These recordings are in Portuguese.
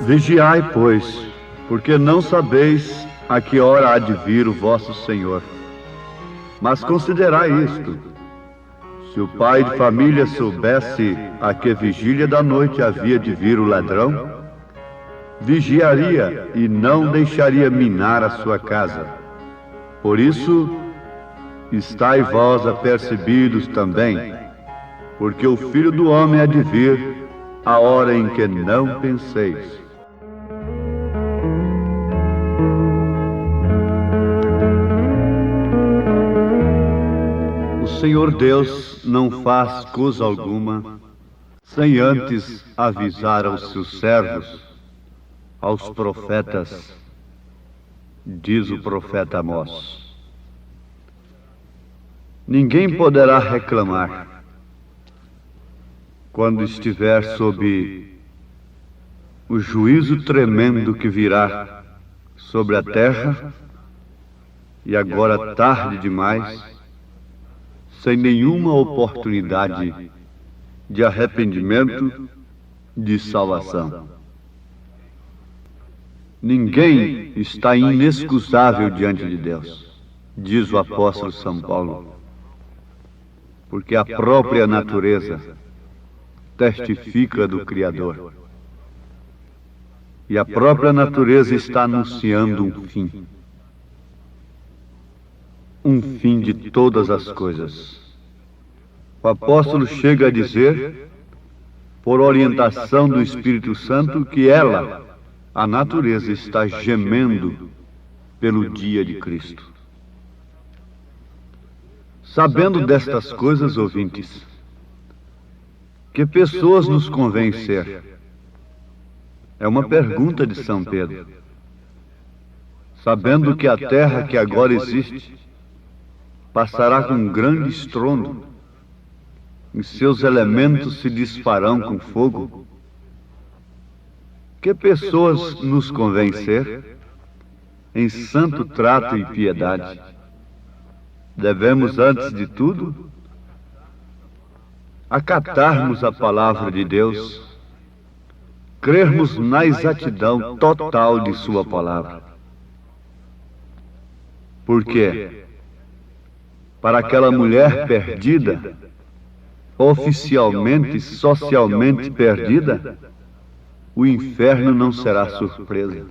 Vigiai, pois, porque não sabeis a que hora há de vir o vosso Senhor. Mas considerai isto: se o pai de família soubesse a que vigília da noite havia de vir o ladrão, vigiaria e não deixaria minar a sua casa. Por isso, estai vós apercebidos também, porque o Filho do Homem há de vir a hora em que não penseis. O Senhor Deus não faz coisa alguma sem antes avisar aos seus servos, aos profetas, diz o profeta Amós. Ninguém poderá reclamar quando estiver sob o juízo tremendo que virá sobre a terra, e agora tarde demais, sem nenhuma oportunidade de arrependimento, de salvação. Ninguém está inexcusável diante de Deus, diz o apóstolo São Paulo, porque a própria natureza testifica do Criador. E a própria natureza está anunciando um fim. Um fim de todas as coisas. O apóstolo chega a dizer, por orientação do Espírito Santo, que ela, a natureza, está gemendo pelo dia de Cristo. Sabendo destas coisas, ouvintes, que pessoas nos convém ser? É uma pergunta de São Pedro. Sabendo que a terra que agora existe passará com um grande estrondo, e seus elementos se disparão com fogo, que pessoas nos convém ser? Em santo trato e piedade. Devemos, antes de tudo, acatarmos a palavra de Deus, crermos na exatidão total de sua palavra. Por quê? Para aquela mulher perdida, oficialmente, socialmente perdida, o inferno não será surpresa.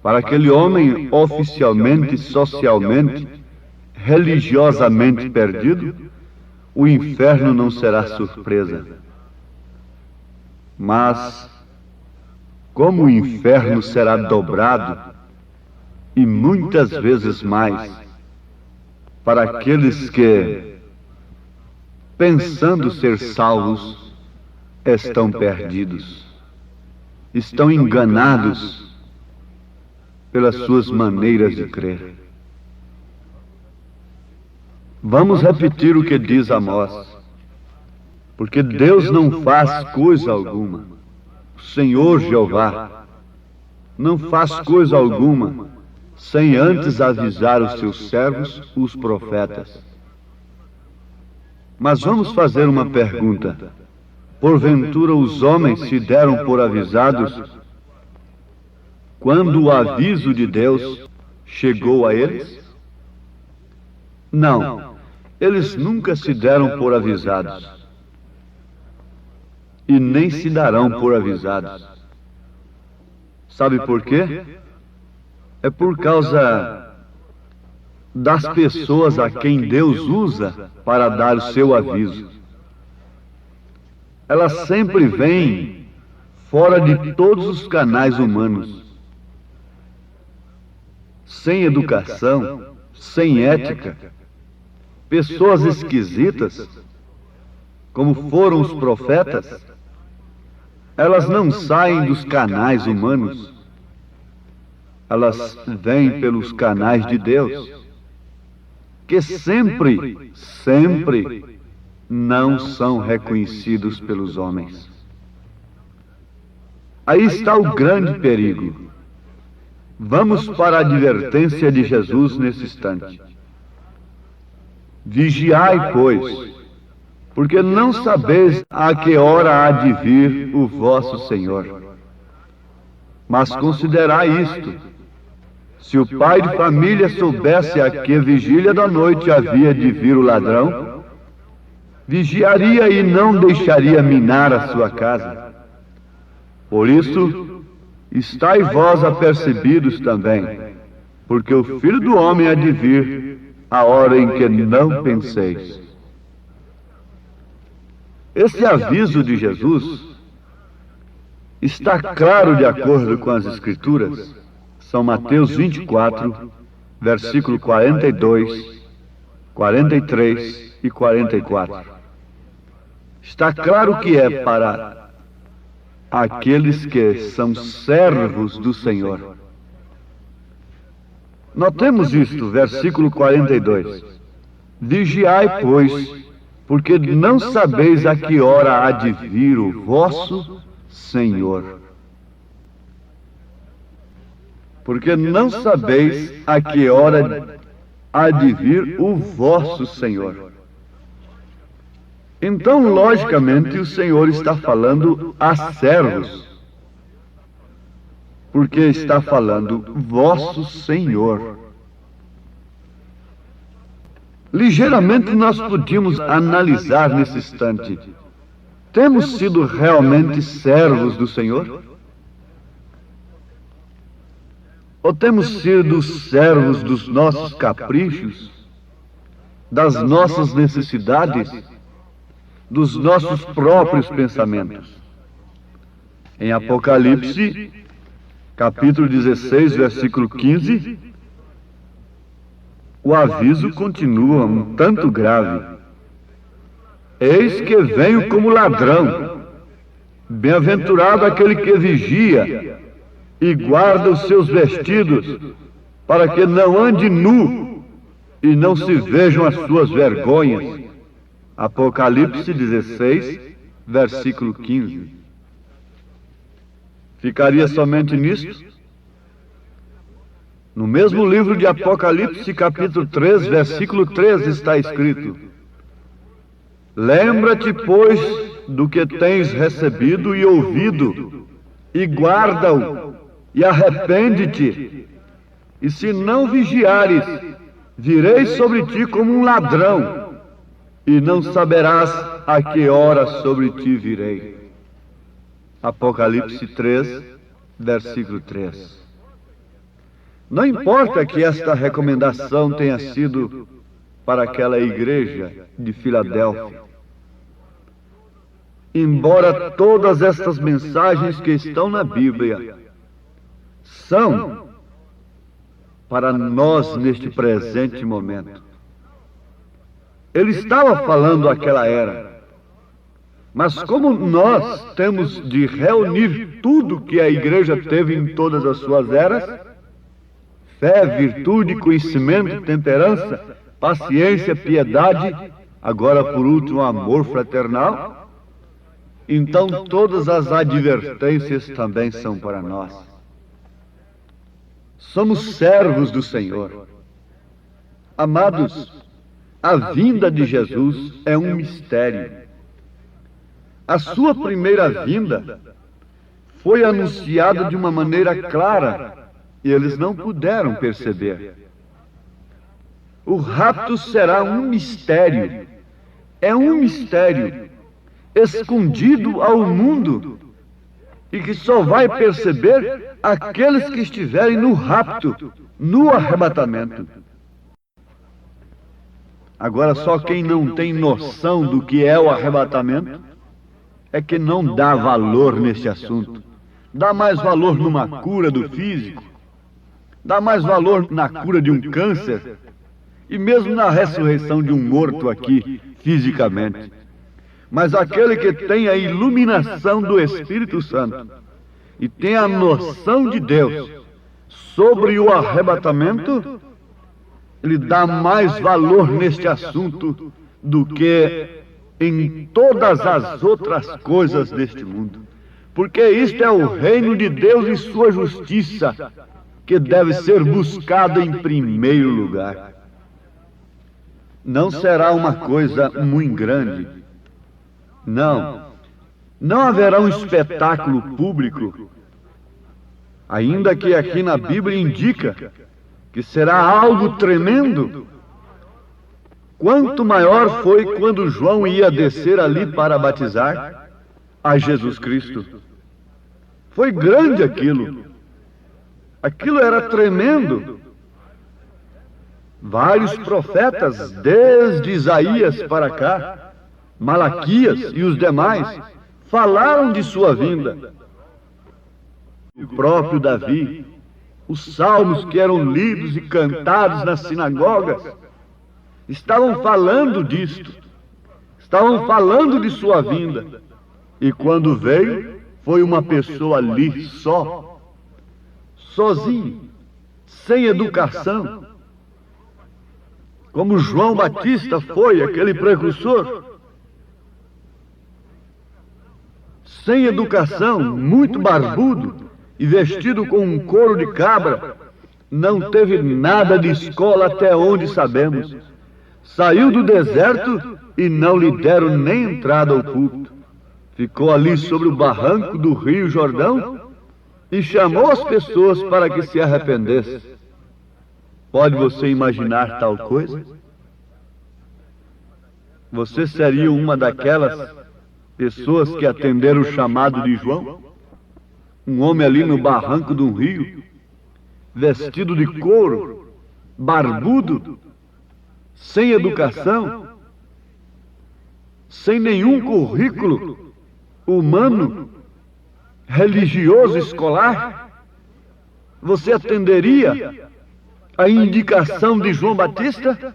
Para aquele homem oficialmente, socialmente, religiosamente perdido, o inferno não será surpresa. Mas, como o inferno será dobrado, e muitas vezes mais, para aqueles que, pensando ser salvos, estão perdidos, estão enganados pelas suas maneiras de crer. Vamos repetir o que diz Amós, porque Deus não faz coisa alguma, o Senhor Jeová não faz coisa alguma sem antes avisar os seus servos, os profetas. Mas vamos fazer uma pergunta. Porventura os homens se deram por avisados quando o aviso de Deus chegou a eles? Não, eles nunca se deram por avisados. E nem se darão por avisados. Sabe por quê? É por causa das pessoas a quem Deus usa para dar o seu aviso. Elas sempre vêm fora de todos os canais humanos, sem educação, sem ética, pessoas esquisitas, como foram os profetas. Elas não saem dos canais humanos, elas vêm pelos canais de Deus, que sempre, sempre não são reconhecidos pelos homens. Aí está o grande perigo. Vamos para a advertência de Jesus nesse instante. Vigiai, pois, porque não sabeis a que hora há de vir o vosso Senhor. Mas considerai isto: se o pai de família soubesse a que vigília da noite havia de vir o ladrão, vigiaria e não deixaria minar a sua casa. Por isso, estai vós apercebidos também, porque o Filho do Homem há de vir a hora em que não penseis. Esse aviso de Jesus está claro de acordo com as Escrituras. São Mateus 24, versículo 42, 43 e 44. Está claro que é para aqueles que são servos do Senhor. Notemos isto, versículo 42. Vigiai, pois, porque não sabeis a que hora há de vir o vosso Senhor. Porque não sabeis a que hora há de vir o vosso Senhor. Então, logicamente, o Senhor está falando a servos, porque está falando vosso Senhor. Ligeiramente nós podíamos analisar nesse instante: temos sido realmente servos do Senhor? Ou temos sido servos dos nossos caprichos, das nossas necessidades, dos nossos próprios pensamentos? Em Apocalipse, capítulo 16, versículo 15, o aviso continua um tanto grave. Eis que venho como ladrão. Bem-aventurado aquele que vigia e guarda os seus vestidos, para que não ande nu e não se vejam as suas vergonhas. Apocalipse 16, versículo 15. Ficaria somente nisto? No mesmo livro de Apocalipse, capítulo 3, versículo 3, está escrito: lembra-te, pois, do que tens recebido e ouvido, e guarda-o, e arrepende-te. E se não vigiares, virei sobre ti como um ladrão, e não saberás a que hora sobre ti virei. Apocalipse 3, versículo 3. Não importa que esta recomendação tenha sido para aquela igreja de Filadélfia. Embora todas estas mensagens que estão na Bíblia são para nós neste presente momento. Ele estava falando àquela era. Mas como nós temos de reunir tudo que a igreja teve em todas as suas eras, fé, virtude, conhecimento, temperança, paciência, piedade, agora por último amor fraternal, então todas as advertências também são para nós. Somos servos do Senhor. Amados, a vinda de Jesus é um mistério. A sua primeira vinda foi anunciada de uma maneira clara e eles não puderam perceber. O rapto será um mistério. É um mistério escondido ao mundo e que só vai perceber aqueles que estiverem no rapto, no arrebatamento. Agora, só quem não tem noção do que é o arrebatamento é que não dá valor nesse assunto. Dá mais valor numa cura do físico, dá mais valor na cura de um câncer e mesmo na ressurreição de um morto aqui, fisicamente. Mas aquele que tem a iluminação do Espírito Santo e tem a noção de Deus sobre o arrebatamento, ele dá mais valor neste assunto do que em todas as outras coisas deste mundo. porque isto é o reino de Deus e sua justiça, que deve ser buscado em primeiro lugar. Não será uma coisa muito grande. Não haverá um espetáculo público, ainda que aqui na Bíblia indica que será algo tremendo. Quanto maior foi quando João ia descer ali para batizar a Jesus Cristo. Foi grande aquilo. Aquilo era tremendo. Vários profetas, desde Isaías para cá, Malaquias e os demais, falaram de sua vinda. O próprio Davi, os salmos que eram lidos e cantados nas sinagogas, estavam falando disto, estavam falando de sua vinda. E quando veio, foi uma pessoa ali só, sozinho, sem educação, como João Batista foi, aquele precursor. Sem educação, muito barbudo e vestido com um couro de cabra, não teve nada de escola até onde sabemos. Saiu do deserto e não lhe deram nem entrada ao púlpito. Ficou ali sobre o barranco do Rio Jordão e chamou as pessoas para que se arrependessem. Pode você imaginar tal coisa? Você seria uma daquelas pessoas que atenderam o chamado de João? Um homem ali no barranco de um rio, vestido de couro, barbudo, sem educação, sem nenhum currículo humano, religioso, escolar? Você atenderia a indicação de João Batista?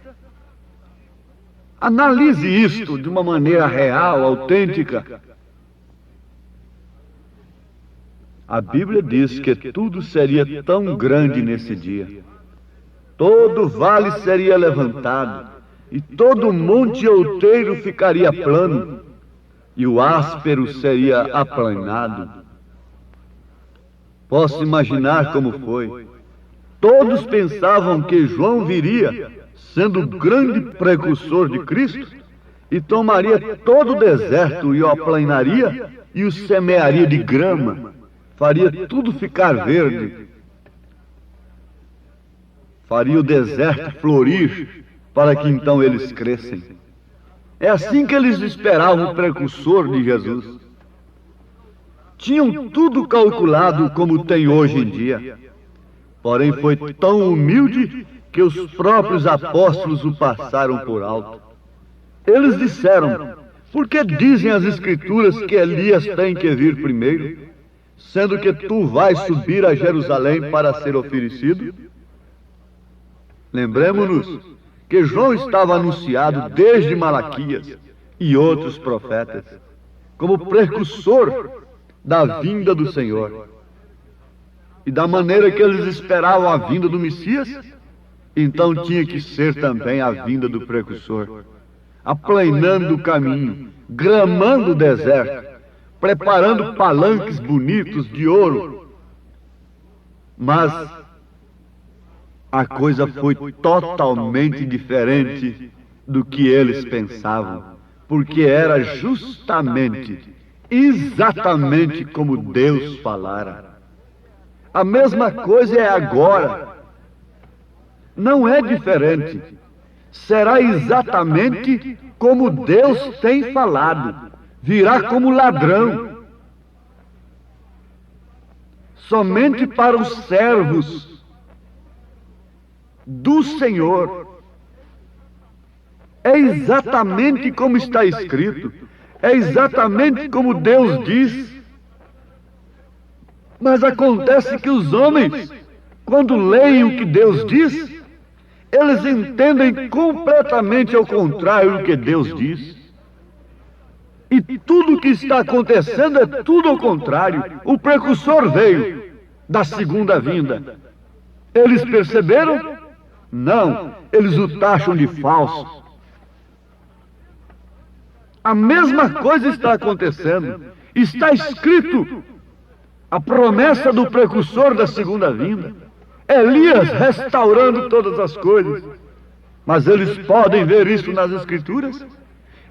Analise isto de uma maneira real, autêntica. A Bíblia diz que tudo seria tão grande nesse dia. Todo vale seria levantado, e todo monte outeiro ficaria plano, e o áspero seria aplanado. Posso imaginar como foi. Todos pensavam que João viria, sendo o grande precursor de Cristo, e tomaria todo o deserto e o aplanaria e o semearia de grama, faria tudo ficar verde, faria o deserto florir, para que então eles crescem. É assim que eles esperavam o precursor de Jesus. Tinham tudo calculado como tem hoje em dia. Porém foi tão humilde que os próprios apóstolos o passaram por alto. Eles disseram: por que dizem as Escrituras que Elias tem que vir primeiro, sendo que tu vais subir a Jerusalém para ser oferecido? Lembremos-nos que João estava anunciado desde Malaquias e outros profetas como precursor da vinda do Senhor. E da maneira que eles esperavam a vinda do Messias, então tinha que ser também a vinda do precursor, aplanando o caminho, gramando o deserto, preparando palanques bonitos de ouro. Mas a coisa foi totalmente diferente do que eles pensavam, porque era justamente, exatamente como Deus falara. A mesma coisa é agora. Não é diferente. Será exatamente como Deus tem falado. Virá como ladrão. Somente para os servos do Senhor. É exatamente como está escrito. É exatamente como Deus diz. Mas acontece que os homens, quando leem o que Deus diz, eles entendem completamente ao contrário do que Deus diz. E tudo o que está acontecendo é tudo ao contrário. O precursor veio da segunda vinda. Eles perceberam? Não, eles o taxam de falso. A mesma coisa está acontecendo. Está escrito a promessa do precursor da segunda vinda, Elias restaurando todas as coisas. Mas eles podem ver isso nas Escrituras?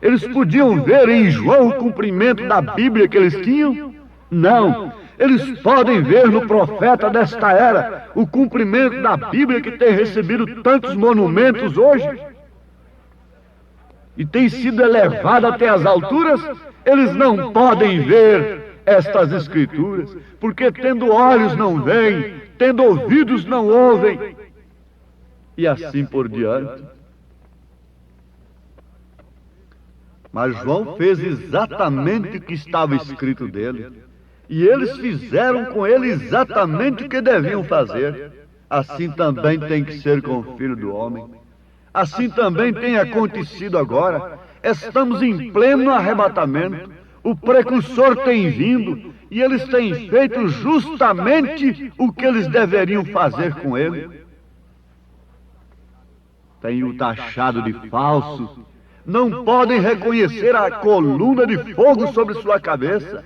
Eles podiam ver em João o cumprimento da Bíblia que eles tinham? Não. Eles podem ver no profeta desta era o cumprimento da Bíblia que tem recebido tantos monumentos hoje e tem sido elevada até as alturas. Eles não podem ver estas Escrituras, porque tendo olhos não veem, tendo ouvidos não ouvem, e assim por diante. Mas João fez exatamente o que estava escrito dele, e eles fizeram com ele exatamente o que deviam fazer. Assim também tem que ser com o Filho do Homem. Assim também tem acontecido agora. Estamos em pleno arrebatamento. O precursor tem vindo e eles têm feito justamente o que eles deveriam fazer com ele. Tem o taxado de falso. Não podem reconhecer a coluna de fogo sobre sua cabeça.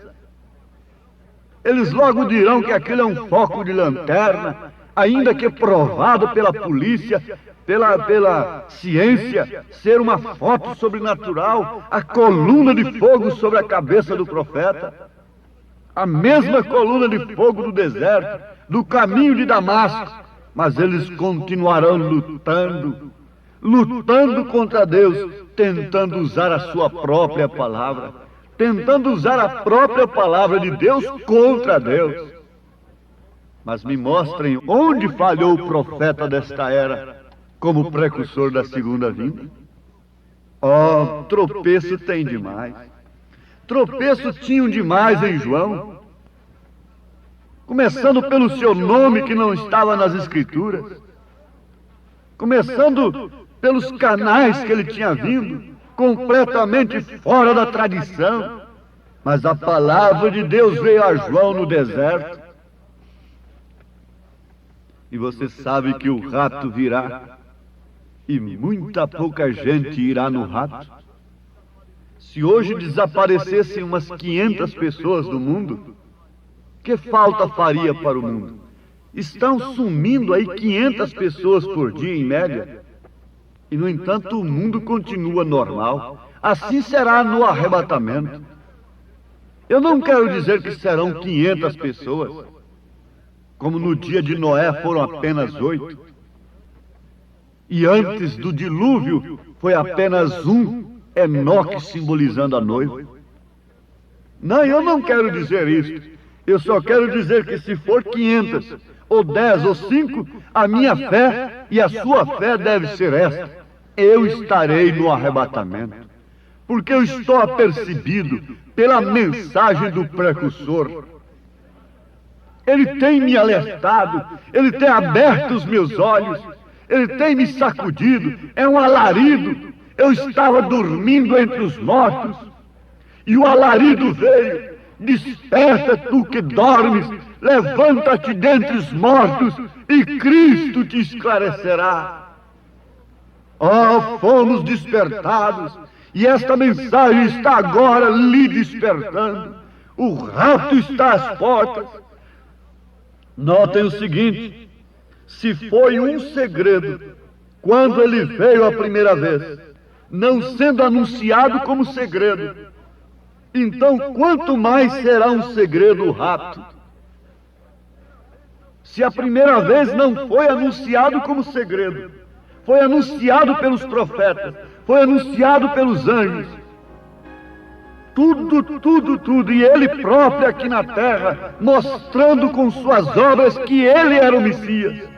Eles logo dirão que aquilo é um foco de lanterna, ainda que provado pela polícia, pela ciência, ser uma foto sobrenatural, a coluna de fogo sobre a cabeça do profeta. A mesma coluna de fogo do deserto, do caminho de Damasco. Mas eles continuarão lutando contra Deus, tentando usar a sua própria palavra. Tentando usar a própria palavra de Deus contra Deus. Mas me mostrem onde falhou o profeta desta era como precursor da segunda vinda. Oh, tropeço tem demais. Tropeço tinham demais em João. Começando pelo seu nome que não estava nas Escrituras. Começando pelos canais que ele tinha vindo, completamente fora da tradição. Mas a palavra de Deus veio a João no deserto. E você sabe que o rapto virá, e muita pouca gente irá no rapto. Se hoje desaparecessem umas 500 pessoas do mundo, que falta faria para o mundo? Estão sumindo aí 500 pessoas por dia em média. E, no entanto, o mundo continua normal. Assim será no arrebatamento. Eu não quero dizer que serão 500 pessoas, como no dia de Noé foram apenas 8. E antes do dilúvio foi apenas Enoque simbolizando a noiva. Não, eu não quero dizer isso. Eu só quero dizer que se for 500, ou 10, ou 5, a minha fé e a sua fé deve ser esta: eu estarei no arrebatamento, porque eu estou apercebido pela mensagem do precursor. Ele tem me alertado, ele tem aberto os meus olhos, ele tem me sacudido, é um alarido. Eu estava dormindo entre os mortos, e o alarido veio: desperta tu que dormes, levanta-te dentre os mortos, e Cristo te esclarecerá. Oh, fomos despertados, e esta mensagem está agora lhe despertando. O rapto está às portas. Notem o seguinte: se foi um segredo quando ele veio a primeira vez, não sendo anunciado como segredo, então quanto mais será um segredo o rapto? Se a primeira vez não foi anunciado como segredo, foi anunciado pelos profetas, foi anunciado pelos anjos, tudo, e ele próprio aqui na terra, mostrando com suas obras que ele era o Messias,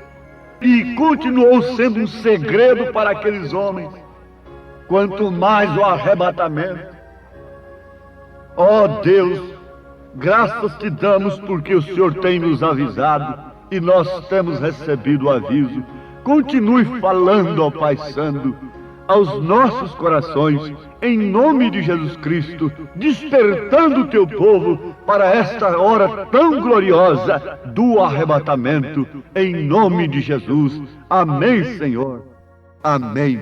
e continuou sendo um segredo para aqueles homens, quanto mais o arrebatamento. Ó Deus, graças te damos porque o Senhor tem nos avisado, e nós temos recebido o aviso. Continue falando ao Pai Santo, aos nossos corações, em nome de Jesus Cristo, despertando o teu povo para esta hora tão gloriosa do arrebatamento, em nome de Jesus. Amém, Senhor. Amém.